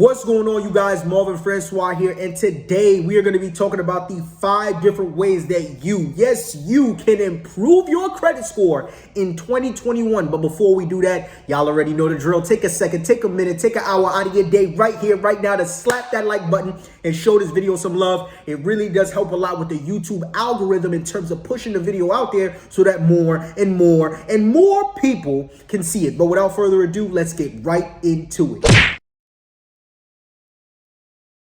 What's going on, you guys? Marvin Francois here, and today we are going to be talking about the 5 different ways that you can improve your credit score in 2021. But before we do that, y'all already know the drill. Take a second, take a minute, take an hour out of your day right here, right now to slap that like button and show this video some love. It really does help a lot with the YouTube algorithm in terms of pushing the video out there so that more and more people can see it. But without further ado, let's get right into it.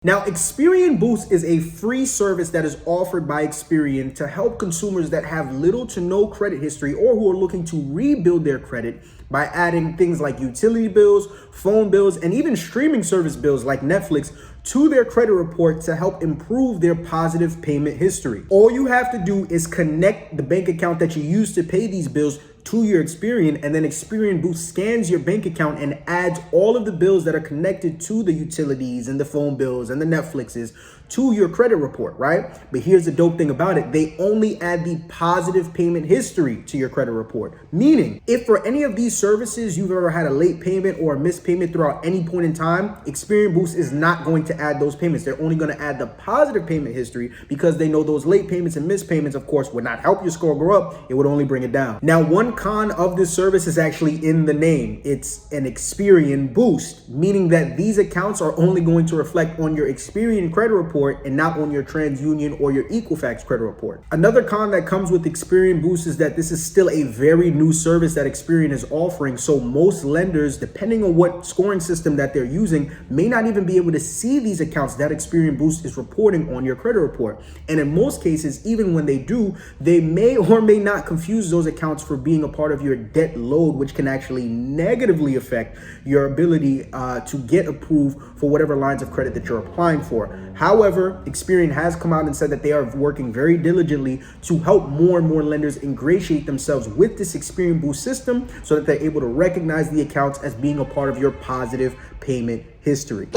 Now, Experian Boost is a free service that is offered by Experian to help consumers that have little to no credit history or who are looking to rebuild their credit by adding things like utility bills, phone bills, and even streaming service bills like Netflix to their credit report to help improve their positive payment history. All you have to do is connect the bank account that you use to pay these bills to your Experian, and then Experian Boost scans your bank account and adds all of the bills that are connected to the utilities and the phone bills and the Netflixes to your credit report, right? But here's the dope thing about it. They only add the positive payment history to your credit report. Meaning, if for any of these services you've ever had a late payment or a missed payment throughout any point in time, Experian Boost is not going to add those payments. They're only going to add the positive payment history because they know those late payments and missed payments, of course, would not help your score go up. It would only bring it down. Now, one con of this service is actually in the name. It's an Experian Boost, meaning that these accounts are only going to reflect on your Experian credit report and not on your TransUnion or your Equifax credit report. Another con that comes with Experian Boost is that this is still a very new service that Experian is offering. So most lenders, depending on what scoring system that they're using, may not even be able to see these accounts that Experian Boost is reporting on your credit report. And in most cases, even when they do, they may or may not confuse those accounts for being a part of your debt load, which can actually negatively affect your ability to get approved for whatever lines of credit that you're applying for. However, Experian has come out and said that they are working very diligently to help more and more lenders ingratiate themselves with this Experian Boost system so that they're able to recognize the accounts as being a part of your positive payment history.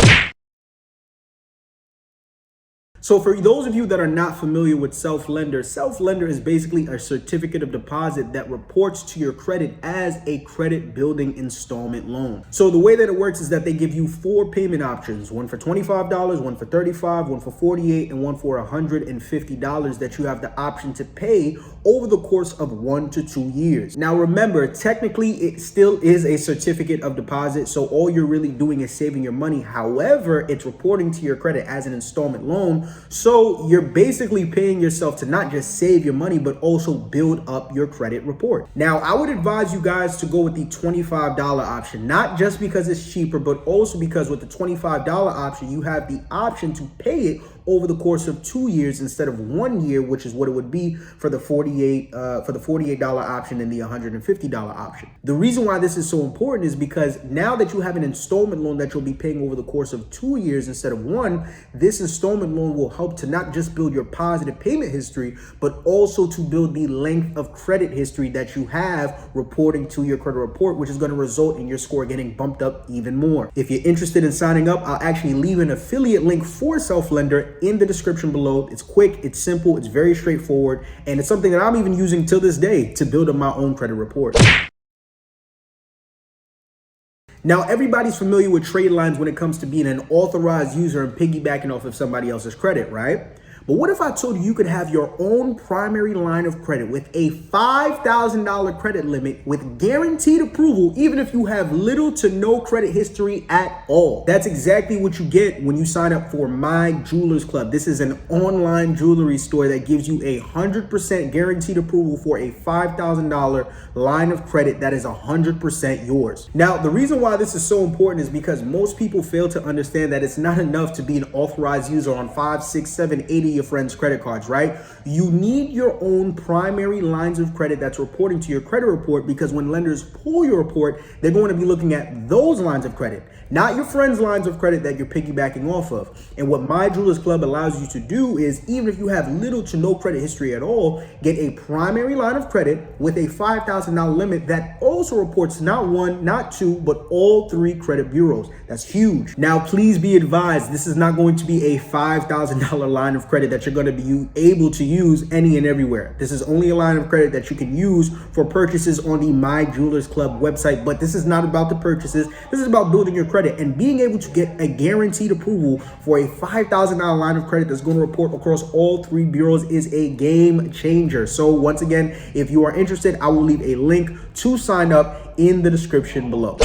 So for those of you that are not familiar with Self-Lender, Self-Lender is basically a certificate of deposit that reports to your credit as a credit building installment loan. So the way that it works is that they give you 4 payment options, one for $25, one for $35, one for $48, and one for $150 that you have the option to pay over the course of 1 to 2 years. Now remember, technically it still is a certificate of deposit, so all you're really doing is saving your money. However, it's reporting to your credit as an installment loan. So you're basically paying yourself to not just save your money, but also build up your credit report. Now, I would advise you guys to go with the $25 option, not just because it's cheaper, but also because with the $25 option, you have the option to pay it over the course of 2 years instead of 1 year, which is what it would be for the $48 option and the $150 option. The reason why this is so important is because now that you have an installment loan that you'll be paying over the course of 2 years instead of 1, this installment loan will help to not just build your positive payment history, but also to build the length of credit history that you have reporting to your credit report, which is going to result in your score getting bumped up even more. If you're interested in signing up, I'll actually leave an affiliate link for Self-Lender in the description below. It's quick, it's simple, it's very straightforward, and it's something that I'm even using till this day to build up my own credit report. Now, everybody's familiar with trade lines when it comes to being an authorized user and piggybacking off of somebody else's credit, right? But what if I told you you could have your own primary line of credit with a $5,000 credit limit with guaranteed approval, even if you have little to no credit history at all? That's exactly what you get when you sign up for My Jewelers Club. This is an online jewelry store that gives you 100% guaranteed approval for a $5,000 line of credit that is 100% yours. Now, the reason why this is so important is because most people fail to understand that it's not enough to be an authorized user on 5, 6, 7, 8 of your friends' credit cards, right? You need your own primary lines of credit that's reporting to your credit report, because when lenders pull your report, they're going to be looking at those lines of credit, not your friends' lines of credit that you're piggybacking off of. And what My Jewelers Club allows you to do is, even if you have little to no credit history at all, get a primary line of credit with a $5,000 limit that also reports not 1, not 2, but all 3 credit bureaus. That's huge. Now, please be advised, this is not going to be a $5,000 line of credit that you're going to be able to use any and everywhere. This is only a line of credit that you can use for purchases on the My Jewelers Club website. But this is not about the purchases. This is about building your credit, and being able to get a guaranteed approval for a $5,000 line of credit that's going to report across all 3 bureaus is a game changer. So once again, if you are interested, I will leave a link to sign up in the description below.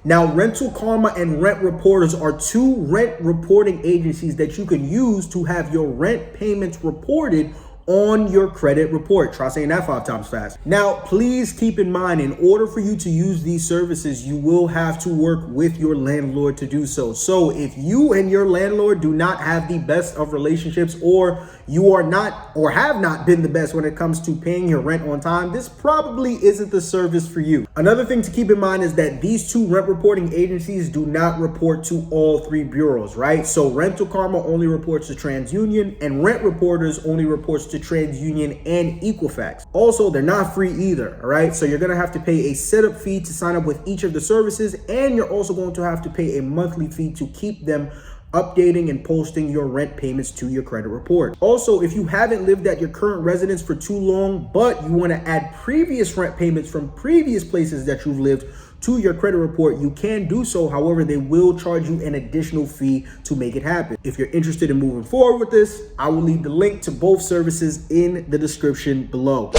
Now, Rental Karma and Rent Reporters are 2 rent reporting agencies that you can use to have your rent payments reported on your credit report. Try saying that 5 times fast. Now, please keep in mind, in order for you to use these services, you will have to work with your landlord to do so. So if you and your landlord do not have the best of relationships, or you are not or have not been the best when it comes to paying your rent on time, this probably isn't the service for you. Another thing to keep in mind is that these 2 rent reporting agencies do not report to all 3 bureaus, right? So Rental Karma only reports to TransUnion, and Rent Reporters only reports to TransUnion and Equifax. Also, they're not free either, all right? So you're gonna have to pay a setup fee to sign up with each of the services, and you're also going to have to pay a monthly fee to keep them updating and posting your rent payments to your credit report. Also, if you haven't lived at your current residence for too long, but you want to add previous rent payments from previous places that you've lived to your credit report, you can do so. However, they will charge you an additional fee to make it happen. If you're interested in moving forward with this, I will leave the link to both services in the description below.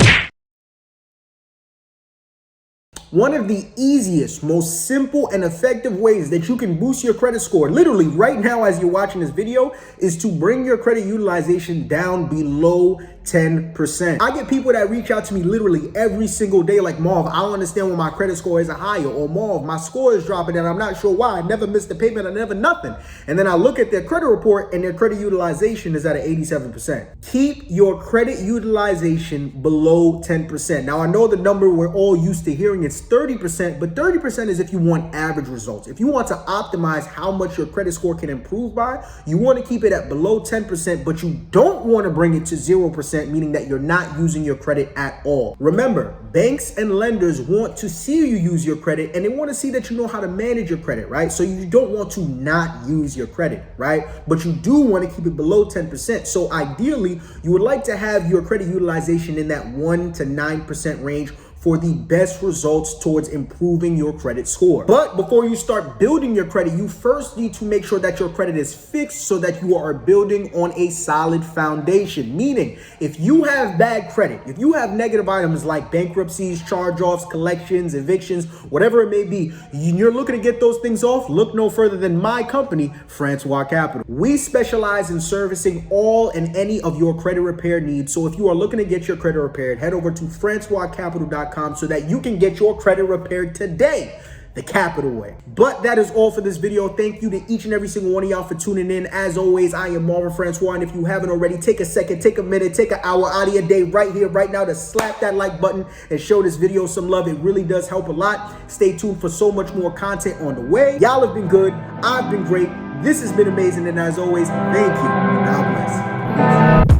One of the easiest, most simple and effective ways that you can boost your credit score, literally right now as you're watching this video, is to bring your credit utilization down below 10%. I get people that reach out to me literally every single day like, Marv, I don't understand why my credit score isn't higher, or Marv, my score is dropping and I'm not sure why. I never missed a payment, I never nothing. And then I look at their credit report and their credit utilization is at an 87%. Keep your credit utilization below 10%. Now, I know the number we're all used to hearing is 30%, but 30% is if you want average results. If you want to optimize how much your credit score can improve by, you want to keep it at below 10%, but you don't want to bring it to 0%, meaning that you're not using your credit at all. Remember, banks and lenders want to see you use your credit, and they want to see that you know how to manage your credit, right? So you don't want to not use your credit, right? But you do want to keep it below 10%. So ideally, you would like to have your credit utilization in that 1 to 9% range for the best results towards improving your credit score. But before you start building your credit, you first need to make sure that your credit is fixed so that you are building on a solid foundation. Meaning, if you have bad credit, if you have negative items like bankruptcies, charge-offs, collections, evictions, whatever it may be, you're looking to get those things off, look no further than my company, Francois Capital. We specialize in servicing all and any of your credit repair needs. So if you are looking to get your credit repaired, head over to francoiscapital.com so that you can get your credit repaired today, the capital way. But that is all for this video. Thank you to each and every single one of y'all for tuning in. As always, I am Marvin Francois, and if you haven't already, take a second, take a minute, take an hour out of your day right here, right now, to slap that like button and show this video some love. It really does help a lot. Stay tuned for so much more content on the way. Y'all have been good. I've been great. This has been amazing, and as always, thank you. God bless. Peace.